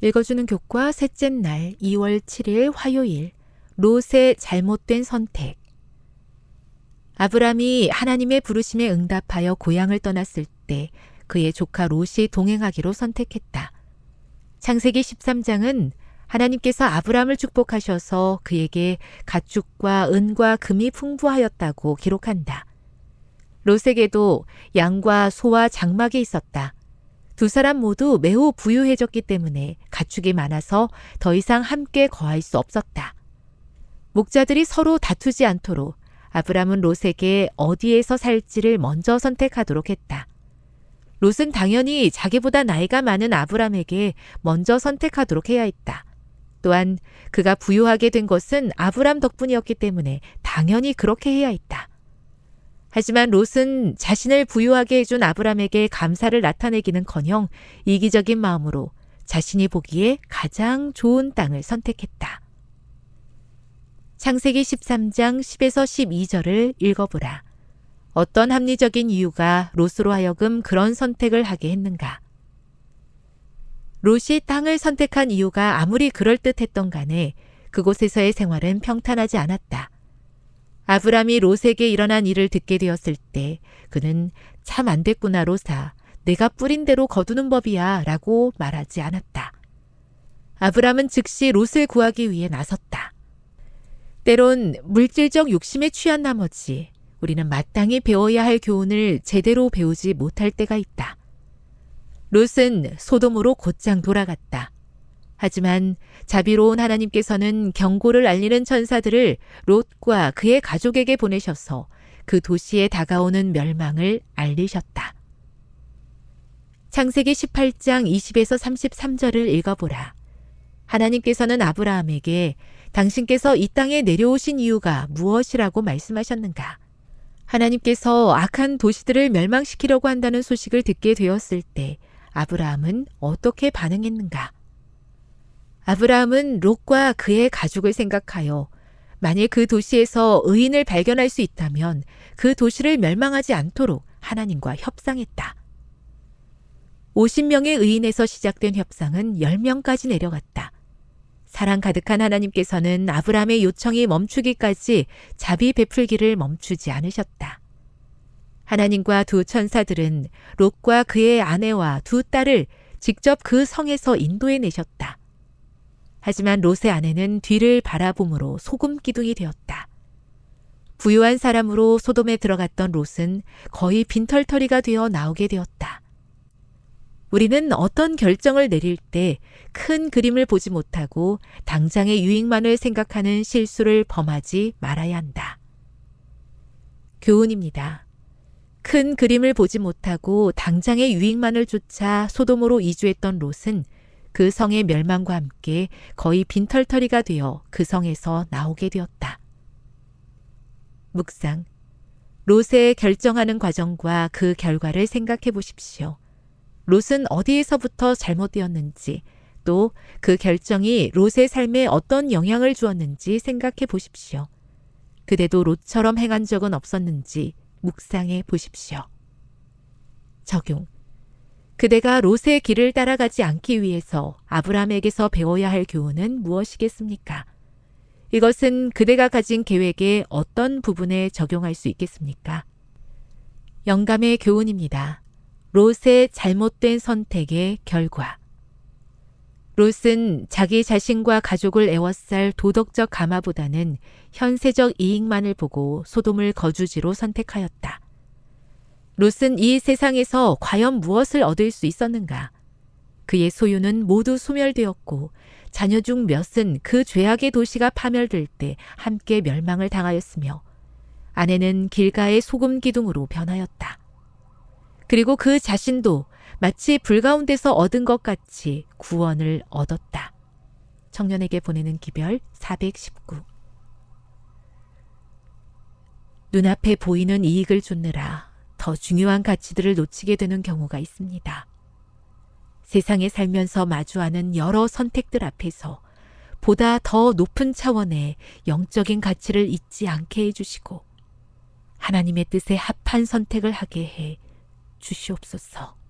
읽어주는 교과 셋째 날 2월 7일 화요일 롯의 잘못된 선택. 아브람이 하나님의 부르심에 응답하여 고향을 떠났을 때 그의 조카 롯이 동행하기로 선택했다. 창세기 13장은 하나님께서 아브람을 축복하셔서 그에게 가축과 은과 금이 풍부하였다고 기록한다. 롯에게도 양과 소와 장막이 있었다. 두 사람 모두 매우 부유해졌기 때문에 가축이 많아서 더 이상 함께 거할 수 없었다. 목자들이 서로 다투지 않도록 아브람은 롯에게 어디에서 살지를 먼저 선택하도록 했다. 롯은 당연히 자기보다 나이가 많은 아브람에게 먼저 선택하도록 해야 했다. 또한 그가 부유하게 된 것은 아브람 덕분이었기 때문에 당연히 그렇게 해야 했다. 하지만 롯은 자신을 부유하게 해준 아브람에게 감사를 나타내기는커녕 이기적인 마음으로 자신이 보기에 가장 좋은 땅을 선택했다. 창세기 13장 10에서 12절을 읽어보라. 어떤 합리적인 이유가 롯으로 하여금 그런 선택을 하게 했는가? 롯이 땅을 선택한 이유가 아무리 그럴듯했던 간에 그곳에서의 생활은 평탄하지 않았다. 아브람이 롯에게 일어난 일을 듣게 되었을 때 그는 참 안 됐구나 롯아, 내가 뿌린 대로 거두는 법이야 라고 말하지 않았다. 아브람은 즉시 롯을 구하기 위해 나섰다. 때론 물질적 욕심에 취한 나머지 우리는 마땅히 배워야 할 교훈을 제대로 배우지 못할 때가 있다. 롯은 소돔으로 곧장 돌아갔다. 하지만 자비로운 하나님께서는 경고를 알리는 천사들을 롯과 그의 가족에게 보내셔서 그 도시에 다가오는 멸망을 알리셨다. 창세기 18장 20에서 33절을 읽어보라. 하나님께서는 아브라함에게 당신께서 이 땅에 내려오신 이유가 무엇이라고 말씀하셨는가? 하나님께서 악한 도시들을 멸망시키려고 한다는 소식을 듣게 되었을 때 아브라함은 어떻게 반응했는가? 아브라함은 롯과 그의 가족을 생각하여 만일 그 도시에서 의인을 발견할 수 있다면 그 도시를 멸망하지 않도록 하나님과 협상했다. 50명의 의인에서 시작된 협상은 10명까지 내려갔다. 사랑 가득한 하나님께서는 아브라함의 요청이 멈추기까지 자비 베풀기를 멈추지 않으셨다. 하나님과 두 천사들은 롯과 그의 아내와 두 딸을 직접 그 성에서 인도해 내셨다. 하지만 롯의 아내는 뒤를 바라봄으로 소금 기둥이 되었다. 부유한 사람으로 소돔에 들어갔던 롯은 거의 빈털터리가 되어 나오게 되었다. 우리는 어떤 결정을 내릴 때 큰 그림을 보지 못하고 당장의 유익만을 생각하는 실수를 범하지 말아야 한다. 교훈입니다. 큰 그림을 보지 못하고 당장의 유익만을 쫓아 소돔으로 이주했던 롯은 그 성의 멸망과 함께 거의 빈털터리가 되어 그 성에서 나오게 되었다. 묵상. 롯의 결정하는 과정과 그 결과를 생각해 보십시오. 롯은 어디에서부터 잘못되었는지, 또 그 결정이 롯의 삶에 어떤 영향을 주었는지 생각해 보십시오. 그대도 롯처럼 행한 적은 없었는지 묵상해 보십시오. 적용. 그대가 롯의 길을 따라가지 않기 위해서 아브라함에게서 배워야 할 교훈은 무엇이겠습니까? 이것은 그대가 가진 계획의 어떤 부분에 적용할 수 있겠습니까? 영감의 교훈입니다. 롯의 잘못된 선택의 결과. 롯은 자기 자신과 가족을 애워쌀 도덕적 감화보다는 현세적 이익만을 보고 소돔을 거주지로 선택하였다. 롯은 이 세상에서 과연 무엇을 얻을 수 있었는가? 그의 소유는 모두 소멸되었고 자녀 중 몇은 그 죄악의 도시가 파멸될 때 함께 멸망을 당하였으며 아내는 길가의 소금 기둥으로 변하였다. 그리고 그 자신도 마치 불 가운데서 얻은 것 같이 구원을 얻었다. 청년에게 보내는 기별 419. 눈앞에 보이는 이익을 쫓느라 더 중요한 가치들을 놓치게 되는 경우가 있습니다. 세상에 살면서 마주하는 여러 선택들 앞에서 보다 더 높은 차원의 영적인 가치를 잊지 않게 해주시고 하나님의 뜻에 합한 선택을 하게 해 주시옵소서.